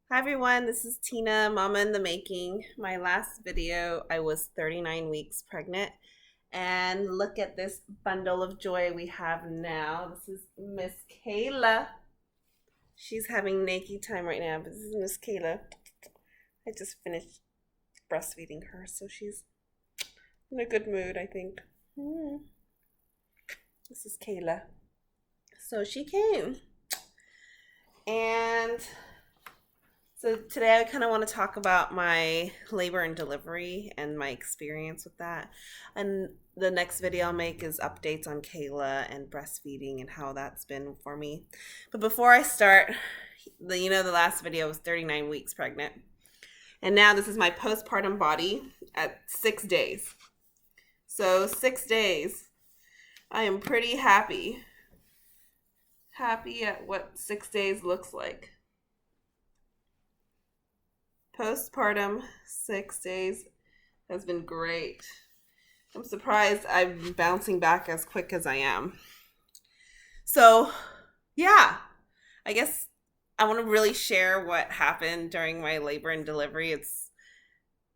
Hi everyone, this is Tina, Mama in the Making. My last video, I was 39 weeks pregnant. And look at this bundle of joy we have now. This is Miss Kayla. She's having naked time right now, but this is Miss Kayla. I just finished breastfeeding her, so she's in a good mood, I think. This is Kayla. So she came. And so today I kind of want to talk about my labor and delivery and my experience with that. And the next video I'll make is updates on Kayla and breastfeeding and how that's been for me. But before I start, the last video was 39 weeks pregnant. And now this is my postpartum body at 6 days. So 6 days. I am pretty happy. Happy at what 6 days looks like. Postpartum 6 days has been great. I'm surprised I'm bouncing back as quick as I am. So, yeah, I guess I want to really share what happened during my labor and delivery. It's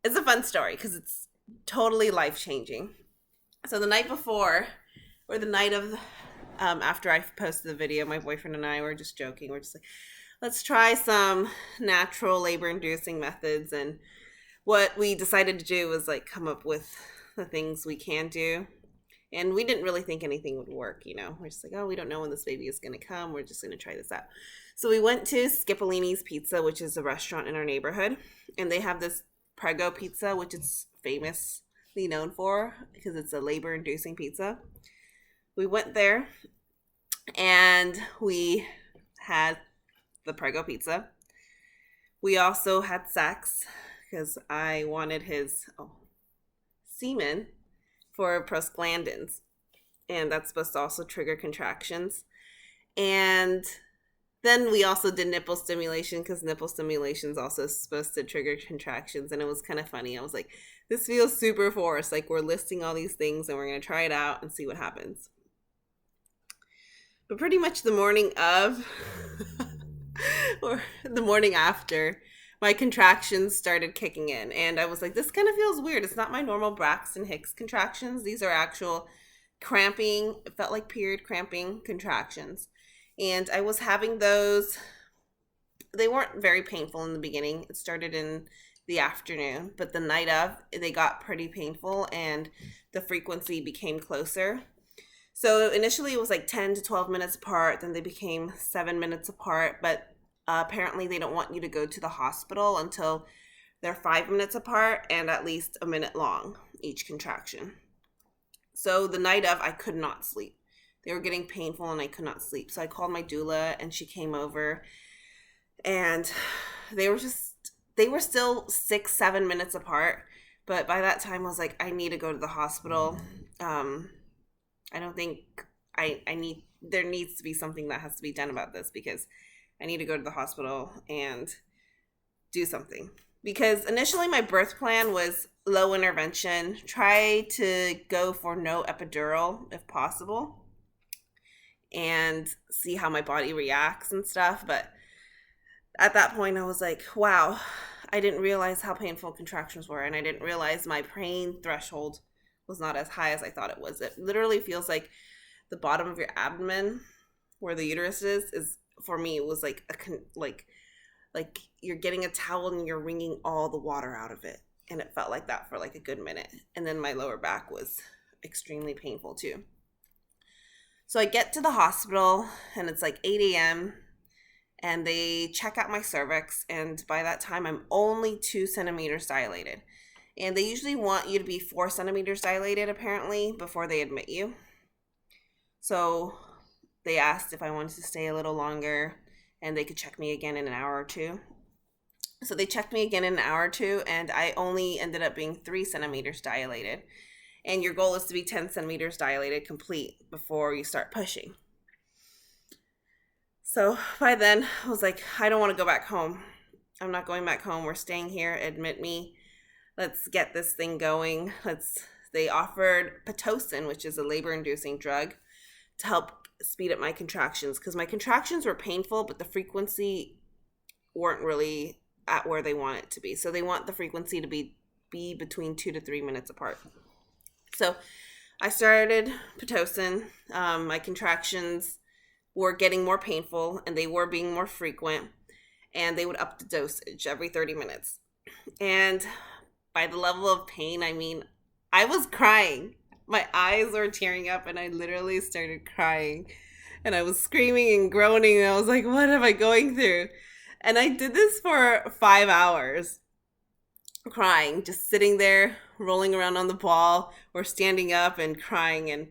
a fun story because it's totally life-changing. So the night before, or the night of after I posted the video, my boyfriend and I were just joking. We're just like, let's try some natural labor-inducing methods. And what we decided to do was like come up with the things we can do. And we didn't really think anything would work, We're just like, oh, we don't know when this baby is going to come. We're just going to try this out. So we went to Skipolini's Pizza, which is a restaurant in our neighborhood. And they have this Prego pizza, which is famously known for because it's a labor-inducing pizza. We went there and we had the Prego pizza. We also had sex because I wanted his semen for prostaglandins, and that's supposed to also trigger contractions. And then we also did nipple stimulation because nipple stimulation is also supposed to trigger contractions, and it was kind of funny. I was like, this feels super forced. Like we're listing all these things and we're going to try it out and see what happens. But pretty much the morning of or the morning after, my contractions started kicking in. And I was like, this kind of feels weird. It's not my normal Braxton Hicks contractions. These are actual cramping. It felt like period cramping contractions. And I was having those. They weren't very painful in the beginning. It started in the afternoon. But the night of, they got pretty painful and the frequency became closer. So initially it was like 10 to 12 minutes apart. Then they became 7 minutes apart. But apparently they don't want you to go to the hospital until they're 5 minutes apart and at least a minute long each contraction. So the night of, I could not sleep. They were getting painful and I could not sleep. So I called my doula and she came over, and they were still 6-7 minutes apart. But by that time I was like, I need to go to the hospital. I don't think there needs to be something that has to be done about this because I need to go to the hospital and do something. Because initially my birth plan was low intervention, try to go for no epidural if possible, and see how my body reacts and stuff. But at that point I was like, wow, I didn't realize how painful contractions were, and I didn't realize my pain threshold was not as high as I thought it was. It literally feels like the bottom of your abdomen where the uterus is for me, it was like like you're getting a towel and you're wringing all the water out of it. And it felt like that for like a good minute. And then my lower back was extremely painful too. So I get to the hospital and it's like 8 a.m. and they check out my cervix. And by that time, I'm only 2 centimeters dilated. And they usually want you to be 4 centimeters dilated, apparently, before they admit you. So they asked if I wanted to stay a little longer and they could check me again in an hour or two. So they checked me again in an hour or two, and I only ended up being 3 centimeters dilated. And your goal is to be 10 centimeters dilated complete before you start pushing. So by then, I was like, I don't want to go back home. I'm not going back home. We're staying here. Admit me. Let's get this thing going. They offered Pitocin, which is a labor-inducing drug, to help speed up my contractions because my contractions were painful, but the frequency weren't really at where they want it to be. So they want the frequency to be between 2 to 3 minutes apart. So I started Pitocin. My contractions were getting more painful and they were being more frequent, and they would up the dosage every 30 minutes. And by the level of pain, I mean, I was crying. My eyes were tearing up and I literally started crying. And I was screaming and groaning and I was like, what am I going through? And I did this for 5 hours, crying, just sitting there, rolling around on the ball or standing up and crying. And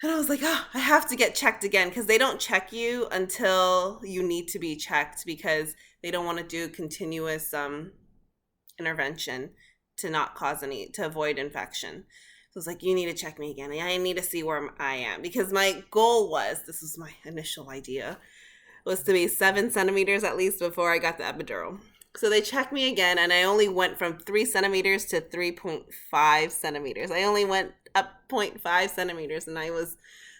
I was like, oh, I have to get checked again, because they don't check you until you need to be checked, because they don't want to do continuous intervention to not cause to avoid infection. So it's like, you need to check me again. I need to see where I am, because my goal was, this was my initial idea, was to be 7 centimeters at least before I got the epidural. So they checked me again, and I only went from 3 centimeters to 3.5 centimeters. I only went up 0.5 centimeters, and I was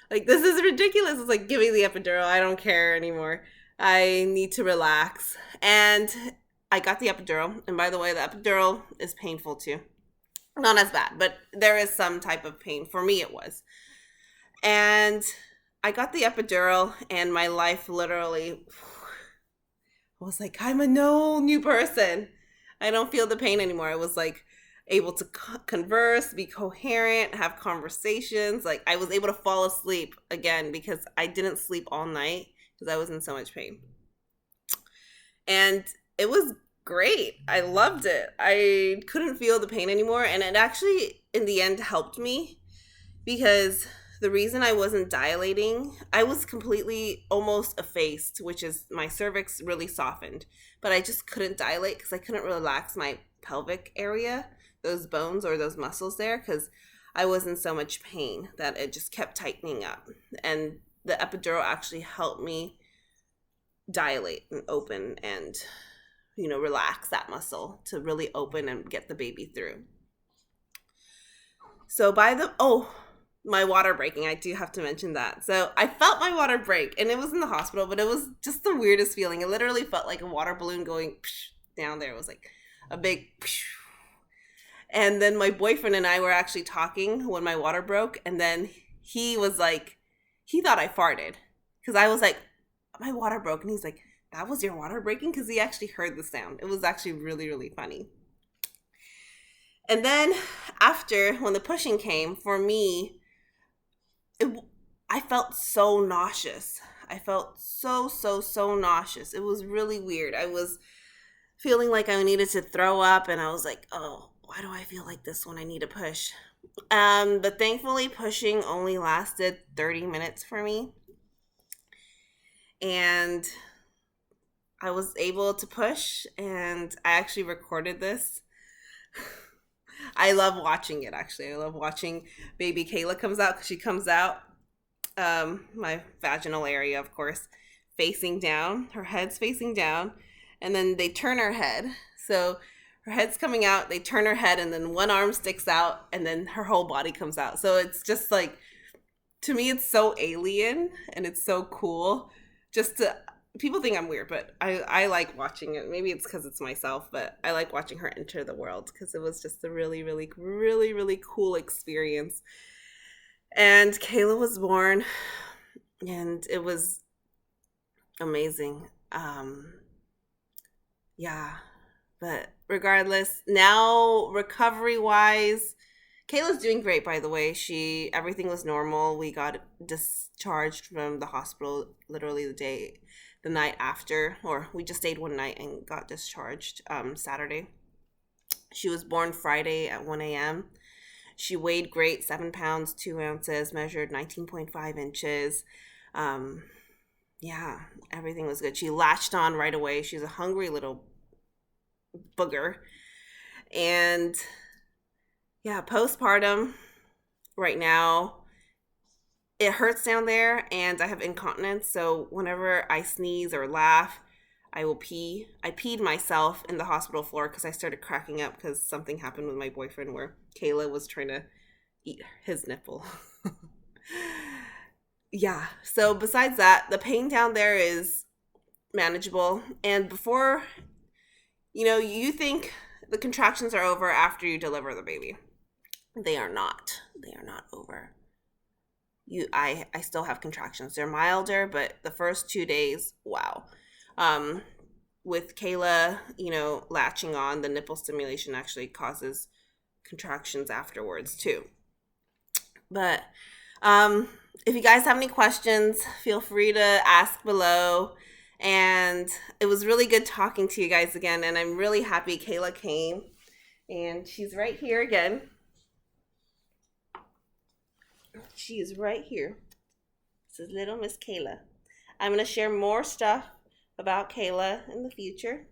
like, this is ridiculous. It's like, give me the epidural. I don't care anymore. I need to relax. And I got the epidural. And by the way, the epidural is painful too. Not as bad, but there is some type of pain. For me, it was. And I got the epidural, and my life literally was like, I'm a new person. I don't feel the pain anymore. I was like able to converse, be coherent, have conversations. Like, I was able to fall asleep again, because I didn't sleep all night because I was in so much pain. And it was great. I loved it. I couldn't feel the pain anymore. And it actually, in the end, helped me, because the reason I wasn't dilating, I was completely almost effaced, which is my cervix really softened. But I just couldn't dilate because I couldn't relax my pelvic area, those bones or those muscles there, because I was in so much pain that it just kept tightening up. And the epidural actually helped me dilate and open and, relax that muscle to really open and get the baby through. So my water breaking, I do have to mention that. So I felt my water break, and it was in the hospital, but it was just the weirdest feeling. It literally felt like a water balloon going down there. It was like a big. And then my boyfriend and I were actually talking when my water broke, and then he was like, he thought I farted, because I was like, my water broke, and he's like, that was your water breaking? Because he actually heard the sound. It was actually really, really funny. And then after, when the pushing came, for me, I felt so nauseous. I felt so nauseous. It was really weird. I was feeling like I needed to throw up, and I was like, oh, why do I feel like this when I need to push? But thankfully, pushing only lasted 30 minutes for me. And I was able to push, and I actually recorded this. I love watching it, actually. I love watching Baby Kayla comes out, because she comes out, my vaginal area, of course, facing down. Her head's facing down, and then they turn her head. So her head's coming out, they turn her head, and then one arm sticks out, and then her whole body comes out. So it's just like, to me, it's so alien, and it's so cool. People think I'm weird, but I like watching it. Maybe it's because it's myself, but I like watching her enter the world, because it was just a really, really, really, really cool experience. And Kayla was born, and it was amazing. Yeah, but regardless, now recovery-wise, Kayla's doing great, by the way. Everything was normal. We got discharged from the hospital literally the night after, or we just stayed one night and got discharged Saturday. She was born Friday at 1 a.m. She weighed great, 7 pounds, 2 ounces, measured 19.5 inches. Yeah, everything was good. She latched on right away. She's a hungry little booger. And yeah, postpartum right now, it hurts down there, and I have incontinence. So whenever I sneeze or laugh, I will pee. I peed myself in the hospital floor because I started cracking up because something happened with my boyfriend where Kayla was trying to eat his nipple. Yeah. So besides that, the pain down there is manageable. And before, you think the contractions are over after you deliver the baby. They are not. They are not over. I still have contractions. They're milder, but the first 2 days, wow. With Kayla, latching on, the nipple stimulation actually causes contractions afterwards too. But if you guys have any questions, feel free to ask below. And it was really good talking to you guys again. And I'm really happy Kayla came. And she's right here again. She is right here. This is little Miss Kayla. I'm going to share more stuff about Kayla in the future.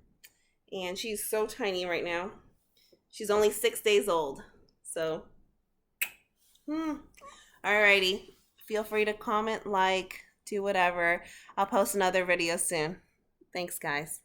And she's so tiny right now. She's only 6 days old. So, alrighty. Feel free to comment, like, do whatever. I'll post another video soon. Thanks, guys.